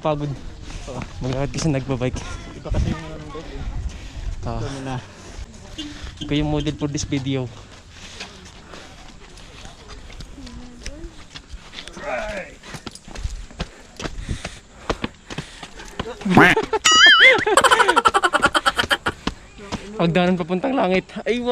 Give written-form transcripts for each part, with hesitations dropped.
nakakapagod. Maglakad kasi nagbabike. Iba kasi yung ano doon eh. Ito yung model for this video. Pagdaanan papuntang langit. Ay,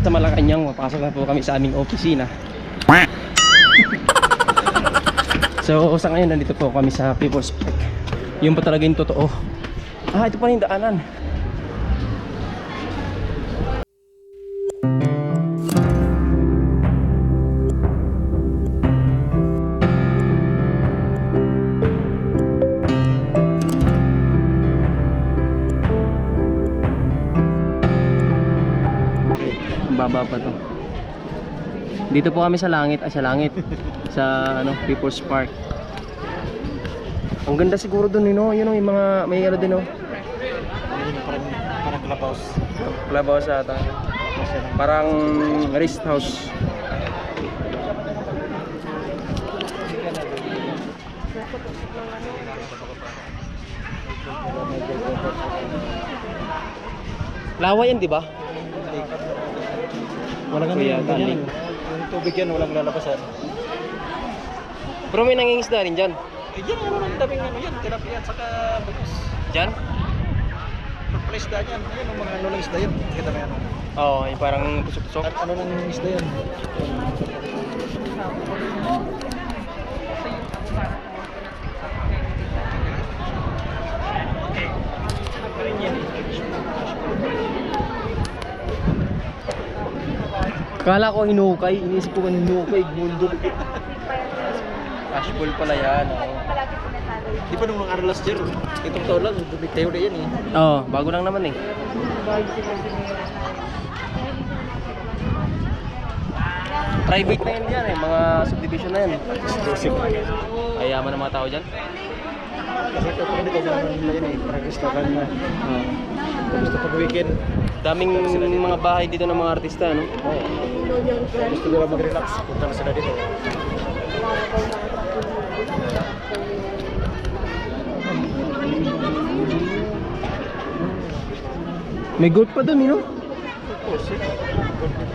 sa Malacanang, mapasok na po kami sa aming opisina. So sa ngayon nandito po kami sa People's Park. Yung pa talaga yung totoo. Ito pa yung daanan. Baba pa to. Dito po kami sa langit, sa People's Park. Ang ganda siguro doon, yun yung mga may ano din, Parang clubhouse. Clubhouse ata. Parang rest house. Lawa yan, di ba? Walang ano yan. Yung tubig yan, walang lalabasan. Pero may nangingisda rin dyan. Yan, ang daming ano yan. Tilapia at saka bugos. Dyan? Pala isda yan. Ayan, ang mga ano lang isda yan. Kita mo yan. Oo, yung parang pusok-pusok. Ano lang isda yan. Kala ko hinukay, inisip ko kan hinukay, bundok. Cashball pala yan. Di pa nung araw last year, itong taon lang, bumitayo na yan eh. Oo, bago lang naman eh. Private na yan eh, mga subdivision na yan. Exclusive. Ay, yaman ng mga tao dyan. Kasi ito pa dito sa yan eh, parang istakan na. Gusto pag weekend. Daming mga bahay dito ng mga artista, no? Gusto nila mag-relax, punta na sila dito. May golf pa dun, no?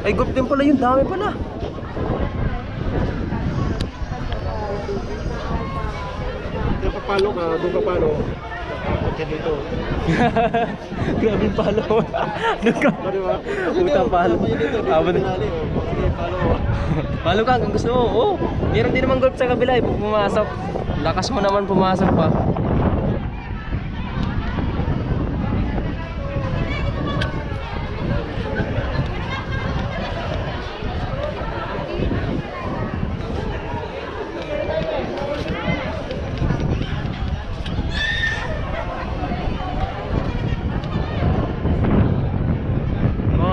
Ay, golf din pala yun, dami pala. Kaya papalo ka, doon ka palo. Punta dito. Grabe yung palo. Doon ka. Diba? Utang palo. Palo ka kung gusto mo. Oh, meron din naman golf sa kabila eh. Pumasok. Lakas mo naman pumasok pa.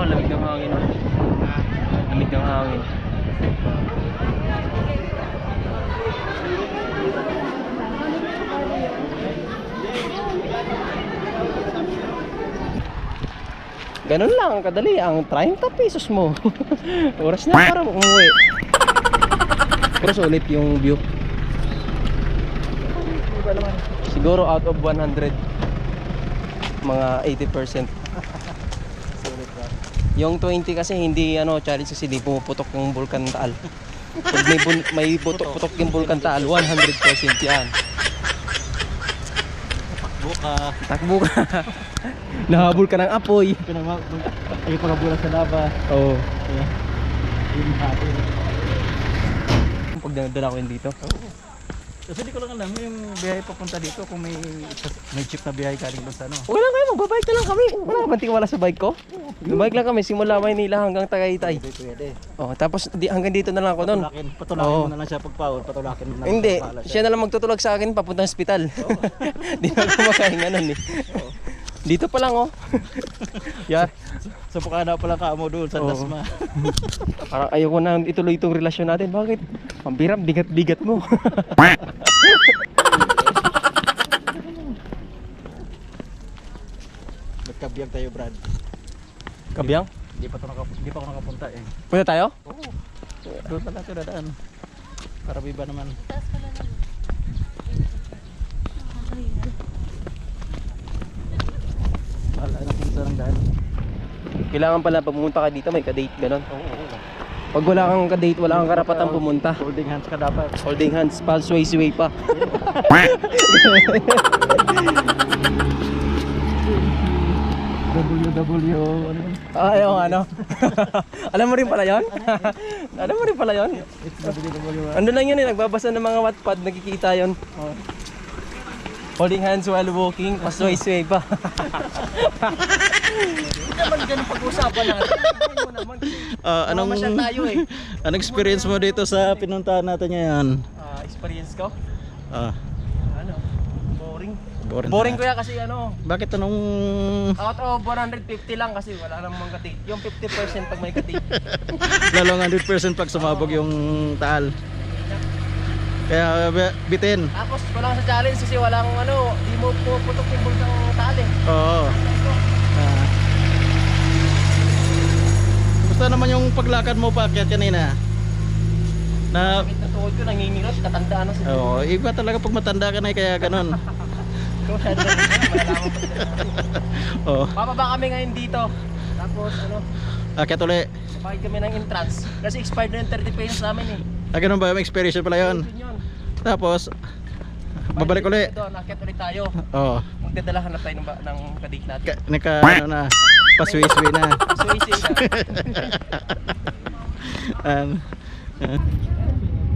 Lamig ng hangin. Lamig ng hangin. Ganun lang, kadali. Ang 30 pesos mo. Oras na para umuwi. Pero sulit yung view. Siguro out of 100, mga 80%. Yung 20 kasi hindi challenge kasi hindi pumuputok yung Bulkan Taal. Pag may putok yung Bulkan Taal, 100% yan. Takbo ka. Nahabol ka ng apoy. Ay pagkabulan sa lava. Oo. Yun natin. Pag nadala ko yun dito. Kasi di ko lang alam yung biyahe papunta dito kung may jeep na biyahe galing doon sa ano. Okay lang kayo, magbabike na lang kami. Wala ka banting wala sa bike ko? Bike lang kami, simula Maynila hanggang Tagaytay. Pwede. Oh, tapos hanggang dito na lang ako noon. Patulakin Oo. mo na lang siya pagpawon, patulakin mo na lang. Hindi, Bahala siya na lang magtutulog sa akin papuntang ospital. Di na ako makahinga nun eh. Dito pa lang oh. Yeah. Sa Bukana pa lang kaamo doon sa Oo. Dasma. Parang ayoko na ituloy itong relasyon natin. Bakit? Pambiram, bigat-bigat mo. Magkabiyag tayo, Brad. Kabiyang? Hindi pa ako nakapunta eh. Punta tayo? Oo. Doon pa natin dadaan. Para biba naman. Wala na kung saan ang daan. Kailangan pala pag pumunta ka dito may ka-date, ganon. Oo. Pag wala kang ka-date, wala kang karapatang pumunta. Holding hands ka dapat. Holding hands, pulse way pa. WW ano? Yung ano. Alam mo rin pala yun? Alam mo rin pala yun? It's WW. Ano lang yun eh, nagbabasa ng mga Wattpad, nakikita yun. Oh. Holding hands while walking, pulse way pa. Hindi naman ganun pag-usapan natin. Anong Mamasyal tayo eh. Anong experience mo dito sa pinuntahan natin ngayon? Experience ko? Ah, Ano? Boring. boring. Boring ko yan kasi Bakit anong out of 150 lang kasi wala namang ka-date. Yung 50% pag may ka-date. lalong 100% pag sumabog yung taal? Kaya bitin. Tapos walang sa challenge kasi walang di mo puputok yung bulkang tali. Oo. Kumusta naman yung paglakad mo paakyat kanina? Na Sakit na tuhod ko, nangingirat, katandaan na siya. Oo, iba talaga pag matanda ka na kaya ganun. Malalaman mo siya. Oo. Bababa kami ngayon dito. Tapos Akyat uli. sabay kami ng entrance. Kasi expired na yung 30 pesos namin eh. Ganun ba yung experience pala yun? Yun. Tapos babalik uli. Doon, nakit ulit tayo. Oo. Magdadalahan na tayo ng ka-date natin. Paswiswi na. So easy na.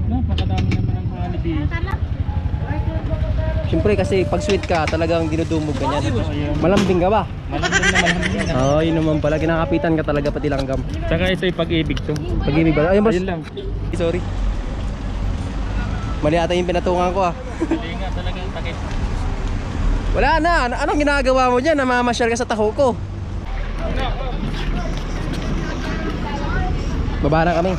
Napakadami naman ang holiday. Siyempre kasi pag sweet ka, talagang dinudumog ka niyan. Malambing ka ba? Malambing na malambing na. Oo, yun naman pala. Kinakapitan ka talaga pati langgam. Saka ito yung pag-ibig to. Pag-ibig ba? Ayun boss. Ayun lang. Sorry. Mali ata yung pinatungan ko ah. Hindi nga talaga yung takip. Wala na. Anong ginagawa mo dyan? Namamasyal ka sa taho ko. Baba na kami.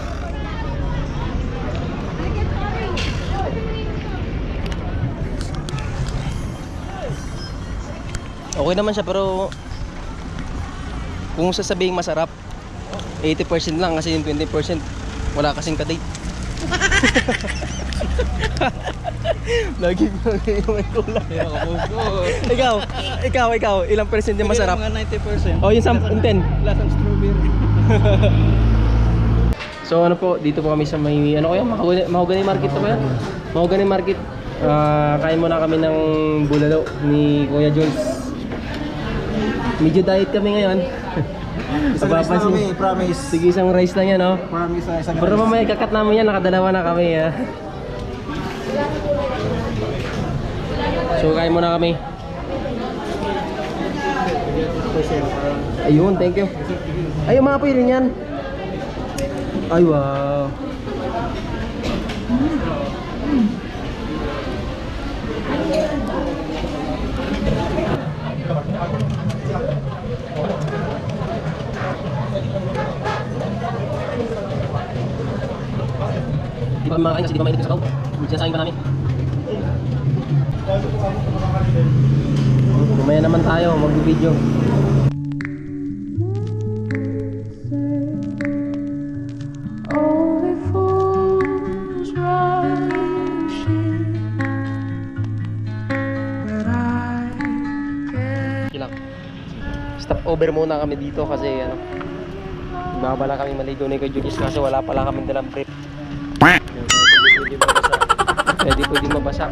Okay naman siya pero kung sasabihin masarap 80% lang kasi yung 20% wala kasing ka-date. Lagi may kulang. Ikaw, ilang percent yung masarap? Mga 90%. Oh, yung 10. Lasang strawberry. So ano po, dito po kami sa may Mahogany Market to ba yan? Mahogany Market. Kain muna kami ng bulalo ni Kuya Jules. Medyo diet kami ngayon. Isang rice na kami, promise. Sige, isang rice lang yan, oh. Promise na isang Pero mamaya kakat namin yan, nakadalawa na kami, ha. So, kain muna kami. Ayun, thank you. Ay, umapoy rin yan. Ay, wow. Di ba kumakain kasi di ba mainit yung sabaw? Sinasayang pa namin. Mamaya naman tayo mag-video. stop over muna kami dito kasi ano, babala kami maligo ni Kuya Julius kasi wala pala kami dalang brief. Pwede mabasa.